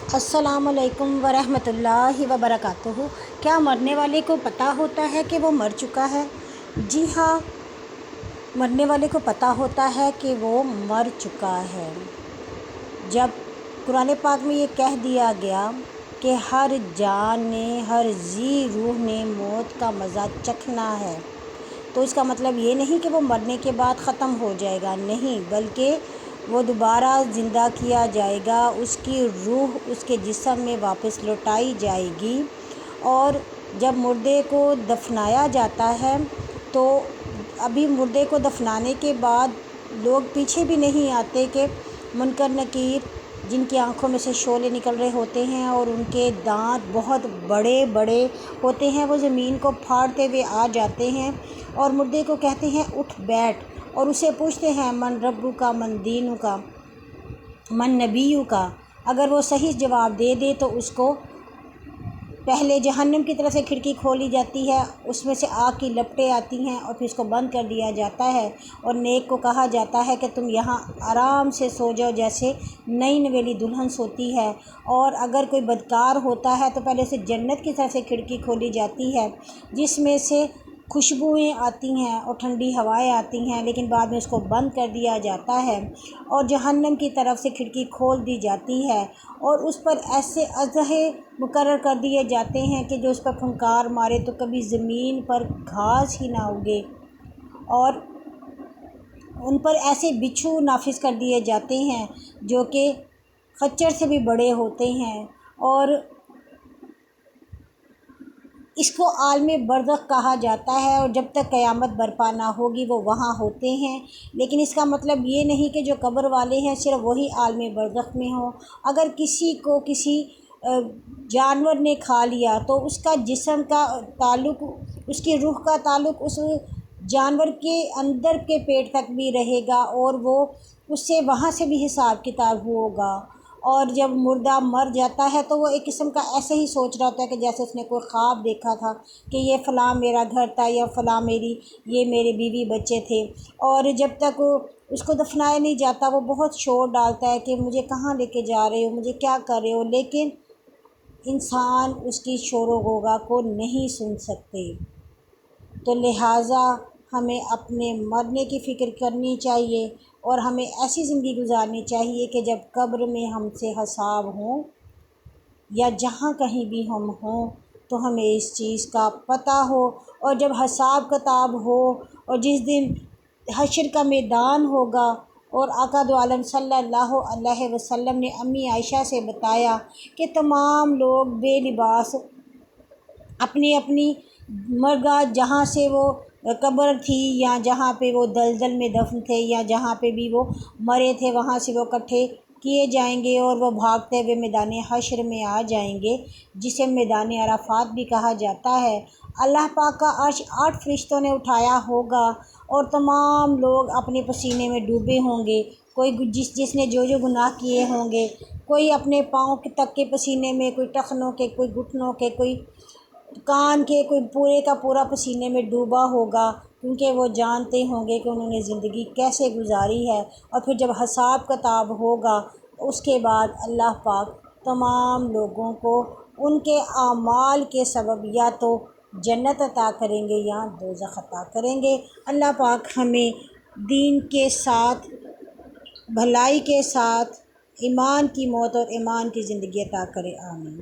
السلام علیکم ورحمۃ اللہ وبرکاتہ۔ کیا مرنے والے کو پتہ ہوتا ہے کہ وہ مر چکا ہے؟ جی ہاں، مرنے والے کو پتہ ہوتا ہے کہ وہ مر چکا ہے۔ جب قرآن پاک میں یہ کہہ دیا گیا کہ ہر جان نے، ہر ذی روح نے موت کا مزہ چکھنا ہے، تو اس کا مطلب یہ نہیں کہ وہ مرنے کے بعد ختم ہو جائے گا، نہیں، بلکہ وہ دوبارہ زندہ کیا جائے گا، اس کی روح اس کے جسم میں واپس لوٹائی جائے گی۔ اور جب مردے کو دفنایا جاتا ہے تو ابھی مردے کو دفنانے کے بعد لوگ پیچھے بھی نہیں آتے کہ منکر نکیر جن کی آنکھوں میں سے شعلے نکل رہے ہوتے ہیں اور ان کے دانت بہت بڑے بڑے ہوتے ہیں، وہ زمین کو پھاڑتے ہوئے آ جاتے ہیں اور مردے کو کہتے ہیں اٹھ بیٹھ، اور اسے پوچھتے ہیں من ربو کا، من دینو کا، من نبیو کا۔ اگر وہ صحیح جواب دے دے تو اس کو پہلے جہنم کی طرف سے کھڑکی کھولی جاتی ہے، اس میں سے آگ کی لپٹیں آتی ہیں اور پھر اس کو بند کر دیا جاتا ہے، اور نیک کو کہا جاتا ہے کہ تم یہاں آرام سے سو جاؤ جیسے نئی نویلی دلہن سوتی ہے۔ اور اگر کوئی بدکار ہوتا ہے تو پہلے اسے جنت کی طرف سے کھڑکی کھولی جاتی ہے جس میں سے خوشبوئیں آتی ہیں اور ٹھنڈی ہوائیں آتی ہیں، لیکن بعد میں اس کو بند کر دیا جاتا ہے، اور جہنم کی طرف سے کھڑکی کھول دی جاتی ہے اور اس پر ایسے اژدھے مقرر کر دیے جاتے ہیں کہ جو اس پر پھنکار مارے تو کبھی زمین پر گھاس ہی نہ اگے، اور ان پر ایسے بچھو نافذ کر دیے جاتے ہیں جو کہ خچر سے بھی بڑے ہوتے ہیں، اور اس کو عالم برزخ کہا جاتا ہے، اور جب تک قیامت برپا نہ ہوگی وہ وہاں ہوتے ہیں۔ لیکن اس کا مطلب یہ نہیں کہ جو قبر والے ہیں صرف وہی عالم برزخ میں ہوں۔ اگر کسی کو کسی جانور نے کھا لیا تو اس کا جسم کا تعلق، اس کی روح کا تعلق اس جانور کے اندر کے پیٹ تک بھی رہے گا، اور وہ اس سے وہاں سے بھی حساب کتاب ہوگا۔ اور جب مردہ مر جاتا ہے تو وہ ایک قسم کا ایسے ہی سوچ رہا ہوتا ہے کہ جیسے اس نے کوئی خواب دیکھا تھا کہ یہ فلاں میرا گھر تھا، یا فلاں یہ میرے بیوی بچے تھے، اور جب تک اس کو دفنایا نہیں جاتا وہ بہت شور ڈالتا ہے کہ مجھے کہاں لے کے جا رہے ہو، مجھے کیا کر رہے ہو، لیکن انسان اس کی شور و غوغا کو نہیں سن سکتے۔ تو لہٰذا ہمیں اپنے مرنے کی فکر کرنی چاہیے، اور ہمیں ایسی زندگی گزارنی چاہیے کہ جب قبر میں ہم سے حساب ہوں یا جہاں کہیں بھی ہم ہوں تو ہمیں اس چیز کا پتہ ہو، اور جب حساب کتاب ہو اور جس دن حشر کا میدان ہوگا، اور آقا دو عالم صلی اللہ علیہ وسلم نے امی عائشہ سے بتایا کہ تمام لوگ بے لباس اپنی اپنی مرگاہ جہاں سے وہ قبر تھی یا جہاں پہ وہ دلدل میں دفن تھے یا جہاں پہ بھی وہ مرے تھے وہاں سے وہ اکٹھے کیے جائیں گے اور وہ بھاگتے ہوئے میدان حشر میں آ جائیں گے، جسے میدان عرفات بھی کہا جاتا ہے۔ اللہ پاک کا عرش 8 فرشتوں نے اٹھایا ہوگا اور تمام لوگ اپنے پسینے میں ڈوبے ہوں گے، کوئی جس نے جو گناہ کیے ہوں گے، کوئی اپنے پاؤں تک کے پسینے میں، کوئی ٹخنوں کے، کوئی گھٹنوں کے، کوئی کان کے، کوئی پورے کا پورا پسینے میں ڈوبا ہوگا، کیونکہ وہ جانتے ہوں گے کہ انہوں نے زندگی کیسے گزاری ہے۔ اور پھر جب حساب کتاب ہوگا اس کے بعد اللہ پاک تمام لوگوں کو ان کے اعمال کے سبب یا تو جنت عطا کریں گے یا دوزخ عطا کریں گے۔ اللہ پاک ہمیں دین کے ساتھ، بھلائی کے ساتھ ایمان کی موت اور ایمان کی زندگی عطا کرے، آمین۔